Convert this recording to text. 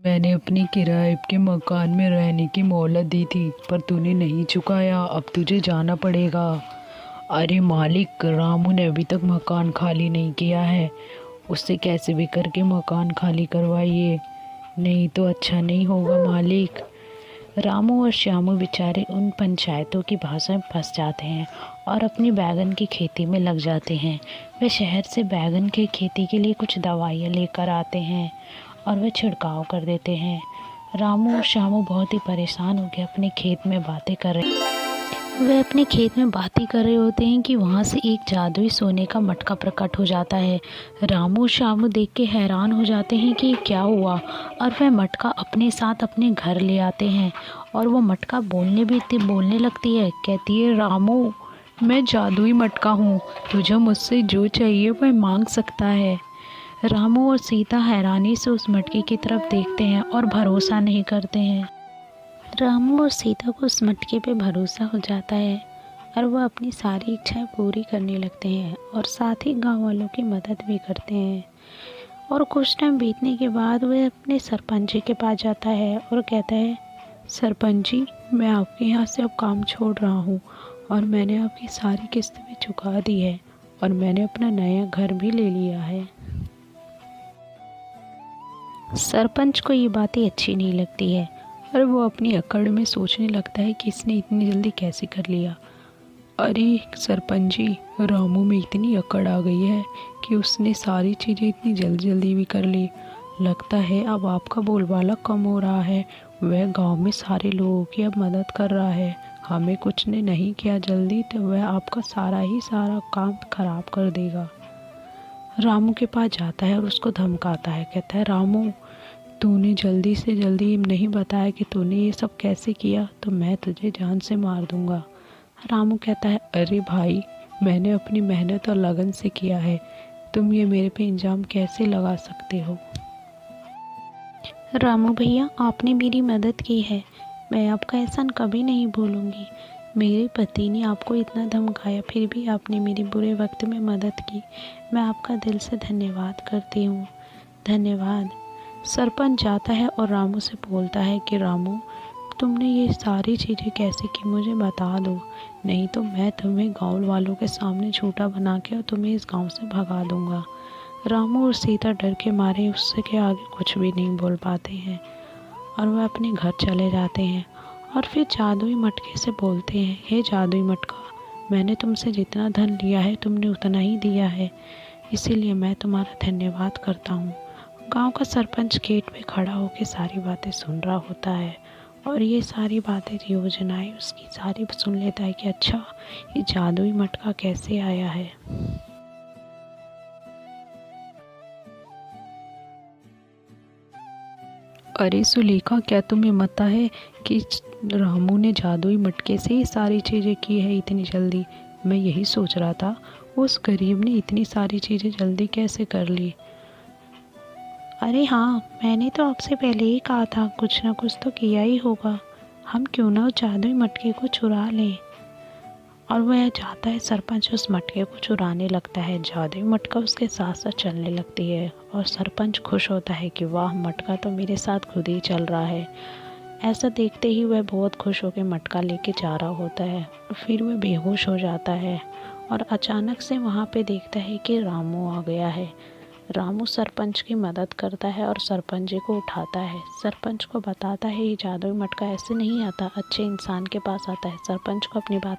मैंने अपने किराए के मकान में रहने की मोहलत दी थी, पर तूने नहीं चुकाया। अब तुझे जाना पड़ेगा। अरे मालिक, रामू ने अभी तक मकान खाली नहीं किया है। उससे कैसे भी करके मकान खाली करवाइए, नहीं तो अच्छा नहीं होगा मालिक। रामू और श्यामू बेचारे उन पंचायतों की भाषा में फंस जाते हैं और अपनी बैगन की खेती में लग जाते हैं। वे शहर से बैगन की खेती के लिए कुछ दवाइयाँ लेकर आते हैं और वे छिड़काव कर देते हैं। रामू और श्यामू बहुत ही परेशान होकर अपने खेत में बातें कर रहे वे अपने खेत में बातें कर रहे होते हैं कि वहाँ से एक जादुई सोने का मटका प्रकट हो जाता है। रामू और श्यामू देख के हैरान हो जाते हैं कि क्या हुआ, और वह मटका अपने साथ अपने घर ले आते हैं। और वो मटका बोलने लगती है। कहती है, रामू, मैं जादुई मटका हूँ, तुझे मुझसे जो चाहिए वह मांग सकता है। रामू और सीता हैरानी से उस मटके की तरफ देखते हैं और भरोसा नहीं करते हैं। रामू और सीता को उस मटके पे भरोसा हो जाता है और वह अपनी सारी इच्छाएं पूरी करने लगते हैं और साथ ही गांव वालों की मदद भी करते हैं। और कुछ टाइम बीतने के बाद वह अपने सरपंच जी के पास जाता है और कहता है, सरपंच जी, मैं आपके यहाँ से अब काम छोड़ रहा हूँ और मैंने आपकी सारी किस्त भी चुका दी है और मैंने अपना नया घर भी ले लिया है। सरपंच को ये बातें अच्छी नहीं लगती है और वो अपनी अकड़ में सोचने लगता है कि इसने इतनी जल्दी कैसे कर लिया। अरे सरपंच जी, रामू में इतनी अकड़ आ गई है कि उसने सारी चीज़ें इतनी जल्दी जल्दी भी कर ली। लगता है अब आपका बोलबाला कम हो रहा है। वह गांव में सारे लोगों की अब मदद कर रहा है। हमें कुछ ने नहीं किया जल्दी तो वह आपका सारा काम खराब कर देगा। रामू के पास जाता है और उसको धमकाता है। कहता है, रामू, तूने जल्दी से जल्दी नहीं बताया कि तूने ये सब कैसे किया तो मैं तुझे जान से मार दूंगा। रामू कहता है, अरे भाई, मैंने अपनी मेहनत और लगन से किया है, तुम ये मेरे पे इल्ज़ाम कैसे लगा सकते हो। रामू भैया, आपने मेरी मदद की है, मैं आपका एहसान कभी नहीं भूलूंगी। मेरे पति ने आपको इतना धमकाया फिर भी आपने मेरे बुरे वक्त में मदद की। मैं आपका दिल से धन्यवाद करती हूँ। धन्यवाद। सरपंच जाता है और रामू से बोलता है कि रामू, तुमने ये सारी चीज़ें कैसे की मुझे बता दो, नहीं तो मैं तुम्हें गाँव वालों के सामने झूठा बना के और तुम्हें इस गांव से भगा दूंगा। रामू और सीता डर के मारे उससे के आगे कुछ भी नहीं बोल पाते हैं और वह अपने घर चले जाते हैं। और फिर जादुई मटके से बोलते हैं, हे जादुई मटका, मैंने तुमसे जितना धन लिया है तुमने उतना ही दिया है, इसीलिए मैं तुम्हारा धन्यवाद करता हूँ। गांव का सरपंच गेट पे खड़ा होकर सारी बातें सुन रहा होता है और ये सारी बातें, योजनाएं उसकी सारी सुन लेता है कि अच्छा, ये जादुई मटका कैसे आया है। अरे सुलेखा, क्या तुम्हें पता है कि रामू ने जादुई मटके से ही सारी चीज़ें की है इतनी जल्दी। मैं यही सोच रहा था, उस गरीब ने इतनी सारी चीज़ें जल्दी कैसे कर ली। अरे हाँ, मैंने तो आपसे पहले ही कहा था कुछ ना कुछ तो किया ही होगा। हम क्यों ना उस जादुई मटके को चुरा लें। और वह जाता है, सरपंच उस मटके को चुराने लगता है। जादुई मटका उसके साथ साथ चलने लगती है और सरपंच खुश होता है कि वाह, मटका तो मेरे साथ खुद ही चल रहा है। ऐसा देखते ही वह बहुत खुश होकर मटका लेके जा रहा होता है और फिर वह बेहोश हो जाता है और अचानक से वहाँ पे देखता है कि रामू आ गया है। रामू सरपंच की मदद करता है और सरपंच जी को उठाता है। सरपंच को बताता है ये जादुई मटका ऐसे नहीं आता, अच्छे इंसान के पास आता है। सरपंच को अपनी बात